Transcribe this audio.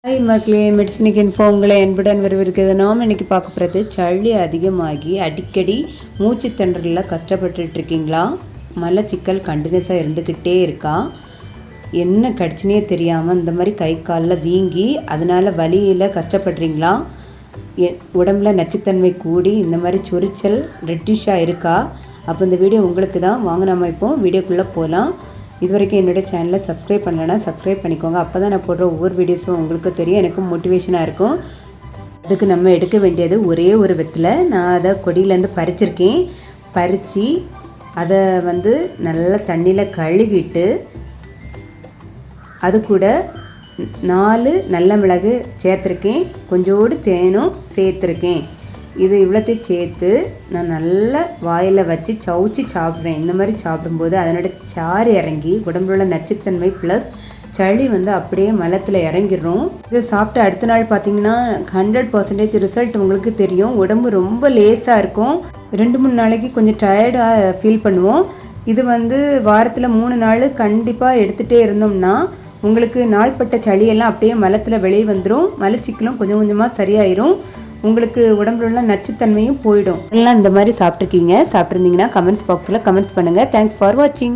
Hi மக்களே, மெடிசனிக் info உங்களை என்புடன் வரவிருக்கிறது. நாம் இன்றைக்கி பார்க்க போகிறது சளி அதிகமாகி அடிக்கடி மூச்சு திணறலில் கஷ்டப்பட்டுட்டு இருக்கீங்களா? மலச்சிக்கல் கண்டினியூஸாக இருந்துக்கிட்டே இருக்கா? என்ன கடிச்சினே தெரியாமல் இந்த மாதிரி கை காலில் வீங்கி அதனால் வலியில் கஷ்டப்படுறீங்களா? உடம்புல நச்சுத்தன்மை கூடி இந்த மாதிரி சொரிச்சல் ரெட்டிஷாக இருக்கா? அப்போ இந்த வீடியோ உங்களுக்கு தான். வாங்க நம்ம இப்போ வீடியோக்குள்ளே போகலாம். இது வரைக்கும் என்னோடய சேனலை சப்ஸ்கிரைப் பண்ணலைன்னா சப்ஸ்கிரைப் பண்ணிக்கோங்க. அப்போ தான் நான் போடுற ஒவ்வொரு வீடியோஸும் உங்களுக்கு தெரியும், எனக்கும் மோட்டிவேஷனாக இருக்கும். அதுக்கு நம்ம எடுக்க வேண்டியது ஒரே ஒரு வெற்றிலை. நான் அதை கொடியிலேருந்து பறிச்சிருக்கேன். பறித்து அதை நல்லா தண்ணியில் கழுவிட்டு அது கூட 4 நல்ல மிளகு சேர்த்துருக்கேன், கொஞ்சோடு தேனும் சேர்த்துருக்கேன். இது இவ்வளோத்தையும் சேர்த்து நான் நல்லா வாயில் வச்சு சவுச்சி சாப்பிட்றேன். இந்த மாதிரி சாப்பிடும்போது அதனோட சாறு இறங்கி உடம்புல உள்ள நச்சுத்தன்மை ப்ளஸ் சளி அப்படியே மலத்தில் இறங்கிடும். இதை சாப்பிட்டு அடுத்த நாள் பார்த்தீங்கன்னா 100% ரிசல்ட் உங்களுக்கு தெரியும். உடம்பு ரொம்ப லேஸாக இருக்கும். 2-3 நாளைக்கு கொஞ்சம் டயர்டாக ஃபீல் பண்ணுவோம். இது வாரத்தில் 3 நாள் கண்டிப்பாக எடுத்துகிட்டே இருந்தோம்னா உங்களுக்கு நாள்பட்ட சளியெல்லாம் அப்படியே மலத்தில் வெளியே வந்துடும். மலச்சிக்கலும் கொஞ்சம் கொஞ்சமாக சரியாயிரும். உங்களுக்கு உடம்புல உள்ள நச்சுத்தன்மையும் போயிடும். எல்லாம் இந்த மாதிரி சாப்பிட்ருக்கீங்க. சாப்பிட்ருந்தீங்கன்னா கமெண்ட்ஸ் பாக்ஸில் கமெண்ட்ஸ் பண்ணுங்கள். தேங்க்ஸ் ஃபார் வாட்சிங்.